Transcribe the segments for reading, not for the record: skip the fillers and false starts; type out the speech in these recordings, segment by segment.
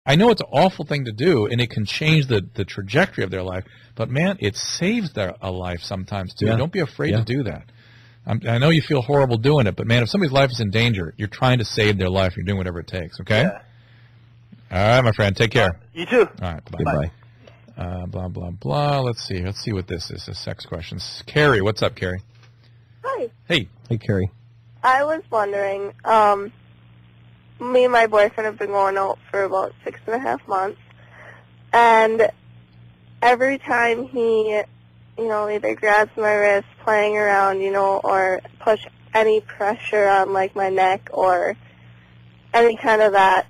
I know it's an awful thing to do, and it can change the trajectory of their life, but, man, it saves a life sometimes, too. Yeah. Don't be afraid to do that. I know you feel horrible doing it, but, man, if somebody's life is in danger, you're trying to save their life. You're doing whatever it takes, okay? Yeah. All right, my friend. Take care. You too. All right, Goodbye. blah, blah, blah. Let's see what this is. A sex question. Carrie, what's up, Carrie? Hi. Hey. Hey, Carrie. I was wondering, me and my boyfriend have been going out for about 6.5 months, and every time he, either grabs my wrist playing around, or push any pressure on, like, my neck or any kind of that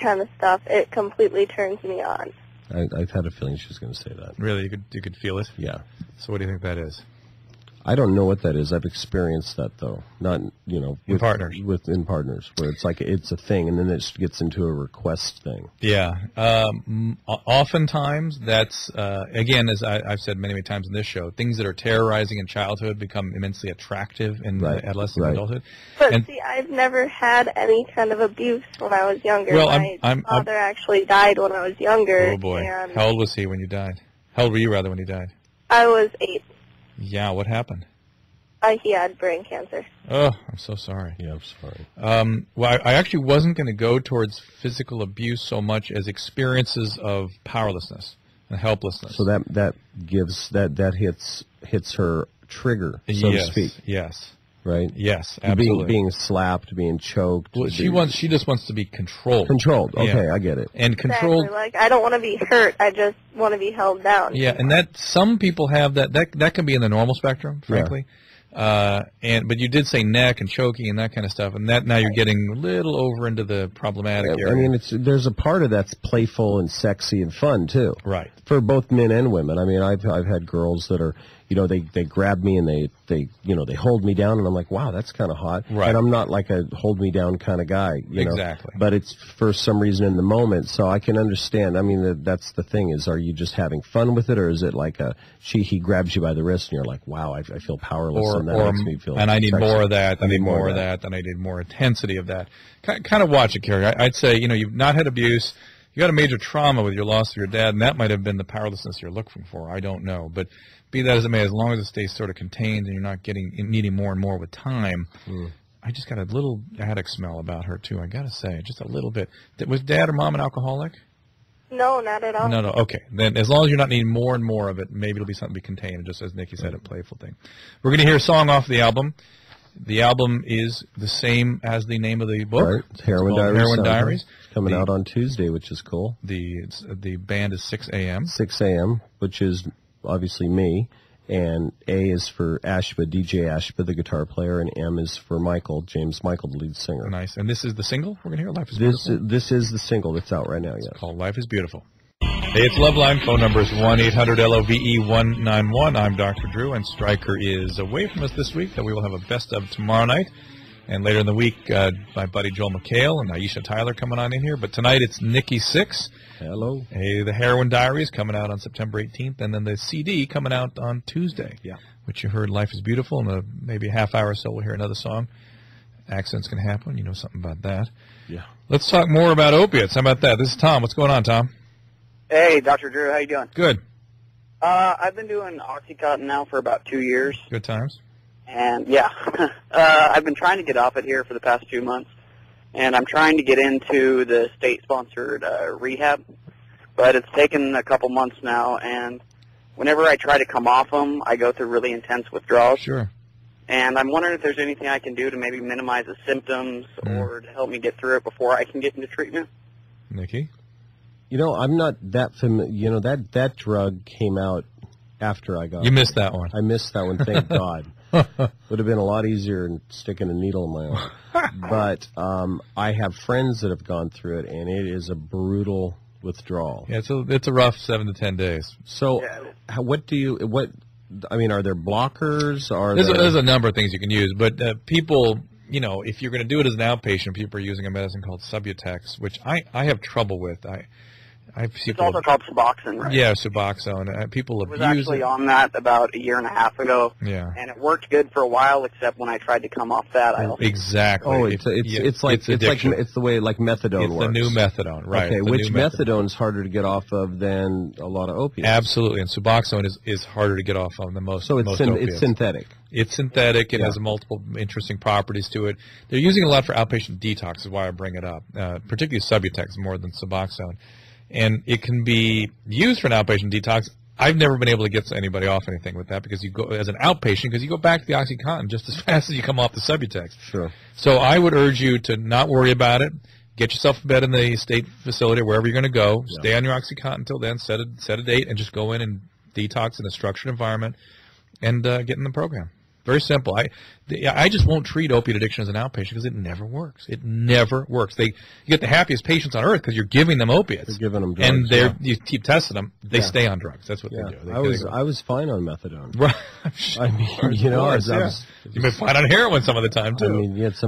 kind of stuff, it completely turns me on. I've had a feeling she was going to say that. Really? You could feel it? Yeah. So what do you think that is? I don't know what that is. I've experienced that, though. Not, in partners. In partners, where it's like it's a thing, and then it just gets into a request thing. Yeah. Oftentimes, that's, again, as I've said many, many times in this show, things that are terrorizing in childhood become immensely attractive in adolescence and adulthood. But, see, I've never had any kind of abuse when I was younger. Well, my father actually died when I was younger. Oh, boy. How old was he when you died? How old were you, rather, when he died? I was 8. Yeah, what happened? He had brain cancer. Oh, I'm so sorry. Yeah, I'm sorry. Well, I actually wasn't going to go towards physical abuse so much as experiences of powerlessness and helplessness. So that hits her trigger, so to speak. Yes. Right? Yes, absolutely. Being slapped, being choked. Well, she just wants to be controlled. Controlled. Okay, I get it. And controlled. Exactly. Like, I don't want to be hurt. I just want to be held down. Yeah, and that some people have that. That can be in the normal spectrum, frankly. Yeah. But you did say neck and choking and that kind of stuff, and that now you're getting a little over into the problematic area. I mean, there's a part of that's playful and sexy and fun too. Right. For both men and women. I mean, I've had girls that are, they grab me and they hold me down, and I'm like, wow, that's kind of hot. Right. And I'm not like a hold me down kind of guy. Exactly. But it's for some reason in the moment, so I can understand. I mean, that's the thing is, are you just having fun with it, or is it like he grabs you by the wrist and you're like, wow, I feel powerless, and that makes me feel. And I need sexy. more of that. I need more of that. And I need more intensity of that. Kind of watch it, Carrie. I'd say, you've not had abuse. You got a major trauma with your loss of your dad, and that might have been the powerlessness you're looking for. I don't know. But be that as it may, as long as it stays sort of contained and you're not needing more and more with time, I just got a little addict smell about her, too, I got to say. Just a little bit. Was Dad or Mom an alcoholic? No, not at all. No. Okay. Then as long as you're not needing more and more of it, maybe it'll be something to be contained, just as Nikki said, a playful thing. We're going to hear a song off the album. The album is the same as the name of the book. Right. Heroin Diaries. Heroin Diaries. Coming out on Tuesday, which is cool. The band is 6 a.m. 6 a.m., which is obviously me. And A is for Ashba, DJ Ashba, the guitar player, and M is for James Michael, the lead singer. Nice. And this is the single we're going to hear? Life is Beautiful? This is the single that's out right now, yes. It's called Life is Beautiful. Hey, it's Loveline. Phone number is 1-800-LOVE-191. I'm Dr. Drew, and Stryker is away from us this week, that we will have a best of tomorrow night. And later in the week, my buddy Joel McHale and Aisha Tyler coming on in here. But tonight it's Nikki Sixx. Hello. Hey, the Heroin Diaries coming out on September 18th, and then the CD coming out on Tuesday. Yeah. Which you heard, Life is Beautiful, and maybe a half hour or so we'll hear another song. Accidents can happen. You know something about that. Yeah. Let's talk more about opiates. How about that? This is Tom. What's going on, Tom? Hey, Dr. Drew, how you doing? Good. I've been doing Oxycontin now for about 2 years. Good times. And, yeah, I've been trying to get off it here for the past 2 months. And I'm trying to get into the state-sponsored rehab. But it's taken a couple months now, and whenever I try to come off them, I go through really intense withdrawals. Sure. And I'm wondering if there's anything I can do to maybe minimize the symptoms or to help me get through it before I can get into treatment. Nikki? I'm not that familiar. That drug came out after I got You missed that one. I missed that one, thank God. Would have been a lot easier than sticking a needle in my arm. But I have friends that have gone through it, and it is a brutal withdrawal. Yeah, it's a rough 7 to 10 days. So, are there blockers? There's a number of things you can use, but people, if you're going to do it as an outpatient, people are using a medicine called Subutex, which I have trouble with. I've It's also called Suboxone, right? Yeah, Suboxone. People abuse it. I was actually on that about a year and a half ago. Yeah. And it worked good for a while, except when I tried to come off that, I also... Exactly. Oh, it's the way like methadone it's works. The new methadone, right? Okay, which methadone is harder to get off of than a lot of opiates? Absolutely, and Suboxone is harder to get off of than most. So it's most it's synthetic. It's synthetic. It has multiple interesting properties to it. They're using a lot for outpatient detox, is why I bring it up, particularly Subutex more than Suboxone. And it can be used for an outpatient detox. I've never been able to get anybody off anything with that because you go as an outpatient because you go back to the OxyContin just as fast as you come off the Subutex. Sure. So I would urge you to not worry about it. Get yourself in bed in the state facility or wherever you're going to go. Yeah. Stay on your OxyContin until then. Set a date and just go in and detox in a structured environment and get in the program. Very simple. I just won't treat opiate addiction as an outpatient because it never works. It never works. You get the happiest patients on earth because you're giving them opiates. You're giving them drugs. And you keep testing them. They stay on drugs. That's what they do. I was fine on methadone. Right. Sure. I mean, you've been fine on heroin some of the time too. I mean, it's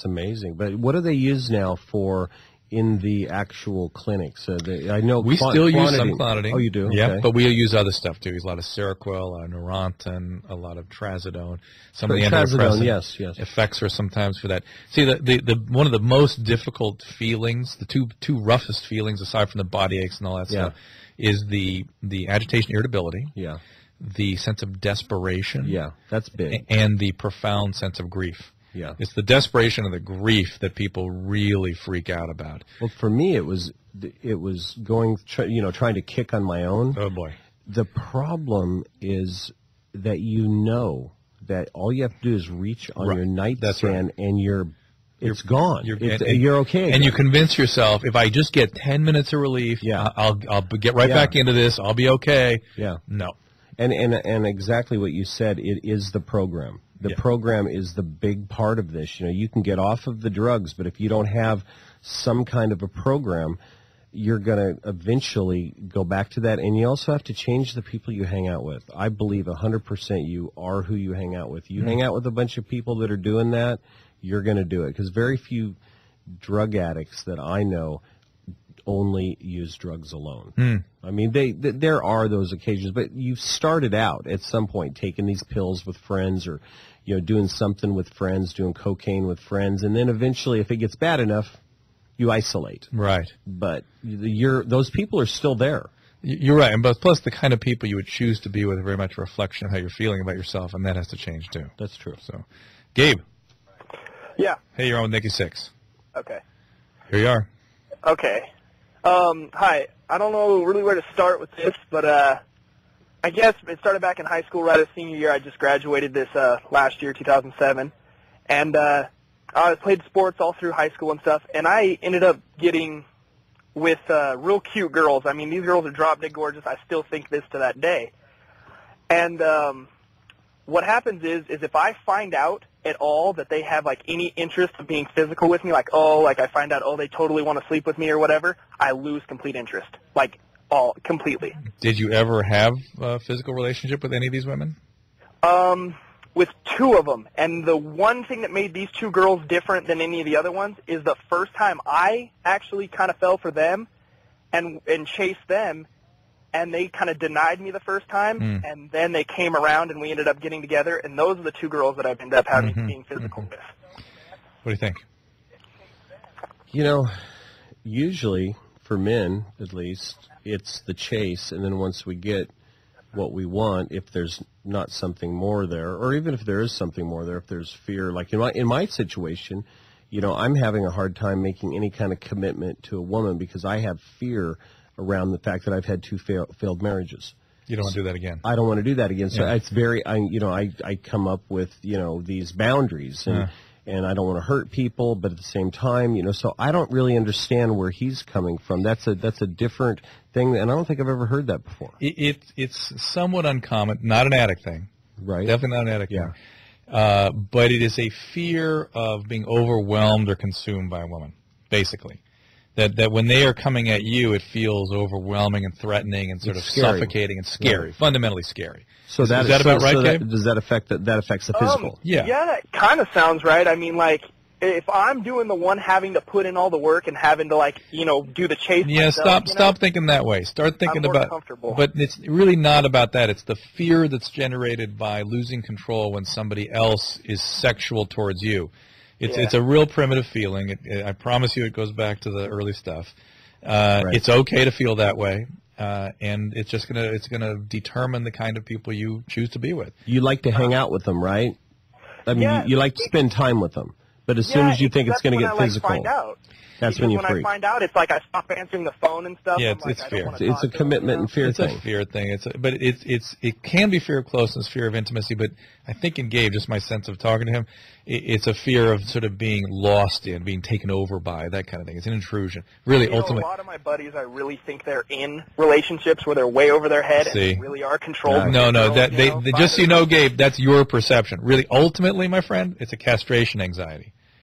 amazing. But what do they use now for? In the actual clinics, I know we still use some clonidine. Oh, you do? Yeah, okay. But we use other stuff too. We use a lot of Seroquel, Neurontin, a lot of Trazodone. Some of the Trazodone, antidepressant yes. effects are sometimes for that. See, the one of the most difficult feelings, the two roughest feelings, aside from the body aches and all that stuff, is the agitation, irritability. Yeah. The sense of desperation. Yeah, that's big. And the profound sense of grief. Yeah. It's the desperation and the grief that people really freak out about. Well, for me, it was trying to kick on my own. Oh boy. The problem is that that all you have to do is reach on your nightstand and it's gone. You're okay again. And you convince yourself, if I just get 10 minutes of relief, I'll get right back into this. I'll be okay. Yeah. No. And exactly what you said, it is the program. The program is the big part of this. You can get off of the drugs, but if you don't have some kind of a program, you're going to eventually go back to that. And you also have to change the people you hang out with. I believe 100% you are who you hang out with. You hang out with a bunch of people that are doing that, you're going to do it. Because very few drug addicts that I know only use drugs alone. I mean, there are those occasions, but you've started out at some point taking these pills with friends or, doing something with friends, doing cocaine with friends, and then eventually, if it gets bad enough, you isolate. Right. But those people are still there. You're right, and plus the kind of people you would choose to be with are very much a reflection of how you're feeling about yourself, and that has to change too. That's true. So, Gabe. Yeah. Hey, you're on with Nikki Sixx. Okay. Here you are. Okay. Hi. I don't know really where to start with this, but I guess it started back in high school right as senior year. I just graduated this last year, 2007, and I played sports all through high school and stuff, and I ended up getting with real cute girls. I mean, these girls are drop-dead gorgeous. I still think this to that day. And what happens is if I find out at all that they have like any interest of being physical with me, I find out, they totally want to sleep with me or whatever, I lose complete interest, completely. Did you ever have a physical relationship with any of these women? With two of them, and the one thing that made these two girls different than any of the other ones is the first time I actually kind of fell for them and chased them, and they kind of denied me the first time, and then they came around and we ended up getting together, and those are the two girls that I've ended up having being physical with. What do you think? Usually, for men at least, it's the chase, and then once we get what we want, if there's not something more there, or even if there is something more there, if there's fear, like in my situation, I'm having a hard time making any kind of commitment to a woman because I have fear around the fact that I've had two failed marriages. You don't want to do that again. I don't want to do that again. So it's very, I come up with, these boundaries and I don't want to hurt people, but at the same time, so I don't really understand where he's coming from. That's a different thing, and I don't think I've ever heard that before. It's somewhat uncommon, not an addict thing. Right. Definitely not an addict thing. But it is a fear of being overwhelmed or consumed by a woman, basically. That when they are coming at you, it feels overwhelming and threatening and sort of suffocating and scary, fundamentally scary. So is that about right, Gabe? Does that affect that affects the physical? Yeah, that kind of sounds right. I mean, if I'm doing the one having to put in all the work and having to, like, you know, do the chase myself, stop thinking that way. Start thinking I'm more about comfortable. But it's really not about that. It's the fear that's generated by losing control when somebody else is sexual towards you. It's a real primitive feeling. I promise you it goes back to the early stuff. Right. It's okay to feel that way. And it's just gonna determine the kind of people you choose to be with. You like to hang out with them, right? I mean, Yeah. you like to spend time with them. But as soon as you think it's going to get physical, find out. that's Because when you when freak. I find out, it's like I stop answering the phone and stuff. Yeah, I'm like, it's I don't fear. wanna It's talk a to them, commitment you know? and fear It's thing. a fear thing. But it can be fear of closeness, fear of intimacy. But I think in Gabe, just my sense of talking to him, it's a fear of sort of being lost in, being taken over by, that kind of thing. It's an intrusion. Really, You know, ultimately. a lot of my buddies, I really think they're in relationships where they're way over their head See. and they really are controlled. No, by that girls, just so you know, Gabe, that's your perception. Really, ultimately, my friend, it's a castration anxiety.